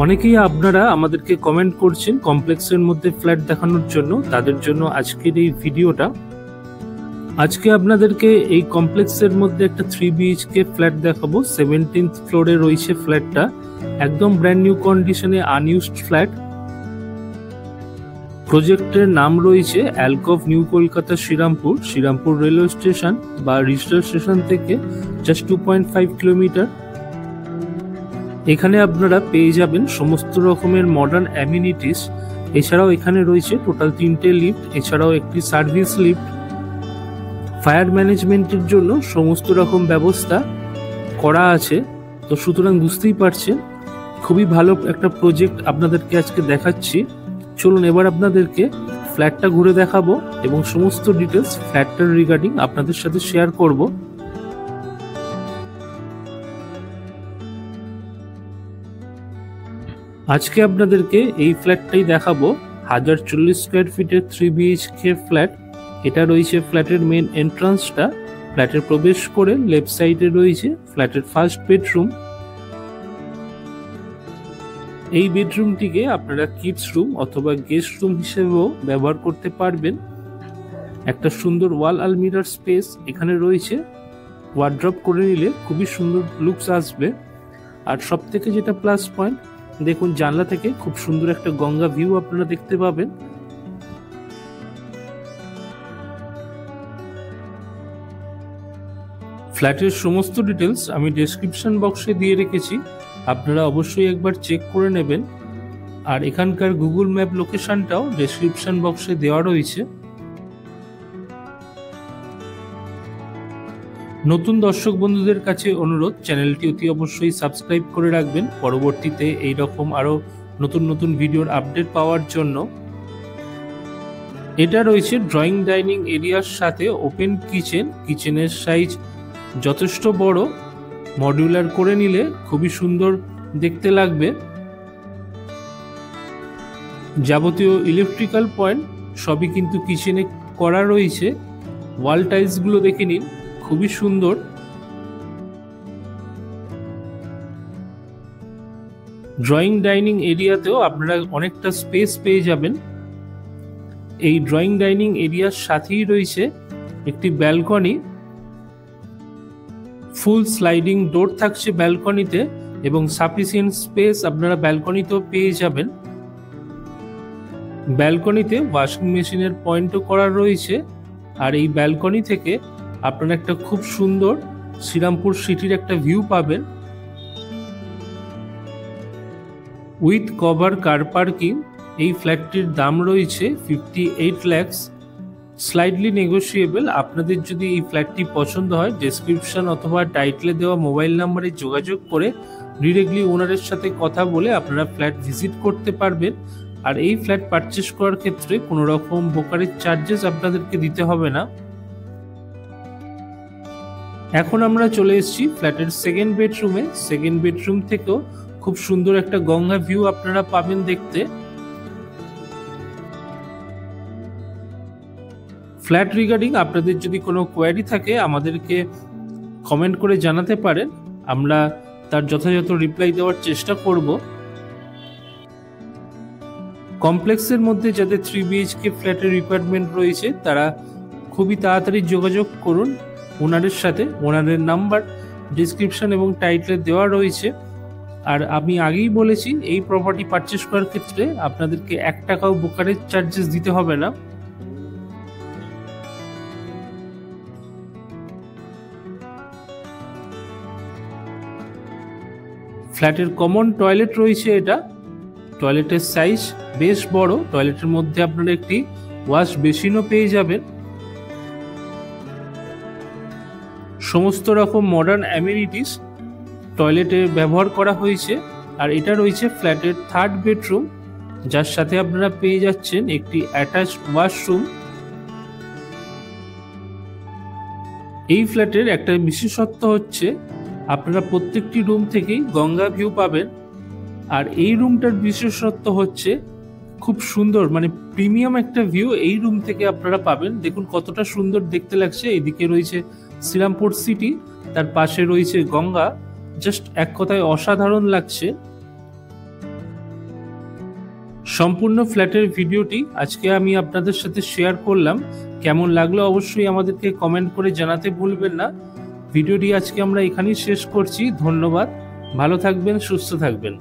অনেকেই আপনারা আমাদেরকে কমেন্ট করছেন কমপ্লেক্সের মধ্যে ফ্ল্যাট দেখানোর জন্য, তাদের জন্য আজকের এই ভিডিওটা। আজকে আপনাদেরকে এই কমপ্লেক্সের মধ্যে একটা 3 BHK ফ্ল্যাট দেখাবো। 17th ফ্লোরে রয়েছে ফ্ল্যাটটা, একদম ব্র্যান্ড নিউ কন্ডিশনে, আনইউজড ফ্ল্যাট। প্রজেক্টের নাম রয়েছে Alcove new Kolkata Serampore railway station বা রিস্টার স্টেশন থেকে জাস্ট 2.5 কিলোমিটার। এখানে আপনারা পেয়ে যাবেন সমস্ত রকমের মডার্ন অ্যামিনিটিস। এছাড়াও এখানে রয়েছে টোটাল 3টে লিফট, এছাড়াও একটি সার্ভিস লিফট। ফায়ার ম্যানেজমেন্টের জন্য সমস্ত রকম ব্যবস্থা করা আছে। তো সুতরাং বুঝতেই পারছেন খুবই ভালো একটা প্রজেক্ট আপনাদেরকে আজকে দেখাচ্ছি। চলুন এবার আপনাদেরকে ফ্ল্যাটটা ঘুরে দেখাবো এবং সমস্ত ডিটেলস ফ্ল্যাটটার রিগার্ডিং আপনাদের সাথে শেয়ার করব। আজকে আপনাদেরকে এই ফ্ল্যাটটাই দেখাবো। 1040 স্কোয়ার ফিটের 3 BHK ফ্ল্যাট। এটা রয়েছে ফ্ল্যাটের মেন এন্ট্রান্সটা। ফ্ল্যাটের প্রবেশ করে লেফট সাইডে রয়েছে ফ্ল্যাটের ফার্স্ট বেডরুম। এই বেডরুমটিকে আপনারা কিডস রুম অথবা গেস্ট রুম হিসেবেও ব্যবহার করতে পারবেন। একটা সুন্দর ওয়াল আলমিরার স্পেস এখানে রয়েছে। ওয়ার্ড্রপ করে নিলে খুবই সুন্দর লুকস আসবে। আর সব থেকে যেটা প্লাস পয়েন্ট, দেখুন জানলা থেকে খুব সুন্দর একটা গঙ্গা ভিউ আপনারা দেখতে পাবেন। ফ্ল্যাটের সমস্ত ডিটেলস আমি ডেসক্রিপশন বক্সে দিয়ে রেখেছি, আপনারা অবশ্যই একবার চেক করে নেবেন। আর এখানকার গুগল ম্যাপ লোকেশনটাও ডেসক্রিপশন বক্সে দেওয়া রয়েছে। নতুন দর্শক বন্ধুদের কাছে অনুরোধ, চ্যানেলটি অতি অবশ্যই সাবস্ক্রাইব করে রাখবেন পরবর্তীতে এইরকম আরো নতুন ভিডিওর আপডেট পাওয়ার জন্য। এটা রয়েছে ড্রয়িং ডাইনিং এরিয়ার সাথে ওপেন কিচেন। কিচেনের সাইজ যথেষ্ট বড়, মডিউলার করে নিলে খুবই সুন্দর দেখতে লাগবে। যাবতীয় ইলেকট্রিক্যাল পয়েন্ট সবই কিন্তু কিচেনে করা রয়েছে। ওয়াল টাইলস গুলো দেখে নিন, খুবই সুন্দর। ড্রয়িং ডাইনিং এরিয়াতেও আপনারা অনেকটা স্পেস পেয়ে যাবেন। এই ড্রয়িং ডাইনিং এরিয়ার সাথেই রয়েছে একটি ব্যালকনি। ফুল স্লাইডিং ডোর থাকছে ব্যালকনিতে এবং সাফিসিয়েন্ট স্পেস আপনারা ব্যালকনিতেও পেয়ে যাবেন। ব্যালকনিতে ওয়াশিং মেশিনের পয়েন্টও করা রয়েছে। আর এই ব্যালকনি থেকে আপনারা একটা খুব সুন্দর শ্রীরামপুর সিটির একটা ভিউ পাবেন। With cover car parking. এই ফ্ল্যাটটির দাম রয়েছে 58 lakhs, স্লাইডলি নেগোশিয়েবল। আপনাদের যদি এই ফ্ল্যাটটি পছন্দ হয়, ডেসক্রিপশন অথবা টাইটেলে দেওয়া মোবাইল নাম্বারে যোগাযোগ করে ডিরেক্টলি ওনারের সাথে কথা বলে আপনারা ফ্ল্যাট ভিজিট করতে পারবেন। আর এই ফ্ল্যাট পারচেস করার ক্ষেত্রে কোনো রকম ব্রোকারেজ চার্জেস আপনাদেরকে দিতে হবে না। এখন আমরা চলে এসেছি ফ্ল্যাটের সেকেন্ড বেডরুমে। সেকেন্ড বেডরুম থেকেও খুব সুন্দর একটা গঙ্গা ভিউ আপনারা পাবেন দেখতে। ফ্ল্যাট রিগার্ডিং আপনাদের যদি কোনো কোয়ারি থাকে আমাদেরকে কমেন্ট করে জানাতে পারেন, আমরা তার যথাযথ রিপ্লাই দেওয়ার চেষ্টা করব। কমপ্লেক্সের মধ্যে যাদের 3 BHK ফ্ল্যাটের রিকোয়ারমেন্ট রয়েছে তারা খুবই তাড়াতাড়ি যোগাযোগ করুন ওনারের সাথে। ওনারের নাম্বার ডিসক্রিপশন এবং টাইটেলে দেওয়া রয়েছে। আর আমি আগেই বলেছি এই প্রপার্টি পারচেস করার ক্ষেত্রে আপনাদেরকে 1 টাকাও ব্রোকারেজ চার্জেস দিতে হবে না। ফ্ল্যাটের কমন টয়লেট রয়েছে এটা। টয়লেটের সাইজ বেশ বড়। টয়লেটের মধ্যে আপনারা একটি ওয়াশ বেসিনও পেয়ে যাবেন। সমস্ত রকম মডার্ন অ্যামিনিটিস টয়লেটে ব্যবহার করা হয়েছে। আর এটা রয়েছে ফ্ল্যাটের থার্ড বেডরুম, যার সাথে আপনারা পেয়ে যাচ্ছেন একটি অ্যাটাচড ওয়াশরুম। এই ফ্ল্যাটের একটা বিশেষত্ব হচ্ছে আপনারা প্রত্যেকটি রুম থেকেই গঙ্গা ভিউ পাবেন। আর এই রুমটার বিশেষত্ব হচ্ছে খুব সুন্দর, মানে প্রিমিয়াম একটা ভিউ এই রুম থেকে আপনারা পাবেন। দেখুন কতটা সুন্দর দেখতে লাগছে। এদিকে রয়েছে শ্রীরামপুর সিটি, তার পাশে রয়েছে গঙ্গা। জাস্ট এক কথায় অসাধারণ লাগছে। সম্পূর্ণ ফ্ল্যাটের ভিডিওটি আজকে আমি আপনাদের সাথে শেয়ার করলাম। কেমন লাগলো অবশ্যই আমাদেরকে কমেন্ট করে জানাতে ভুলবেন না। ভিডিওটি আজকে আমরা এখানেই শেষ করছি। ধন্যবাদ, ভালো থাকবেন, সুস্থ থাকবেন।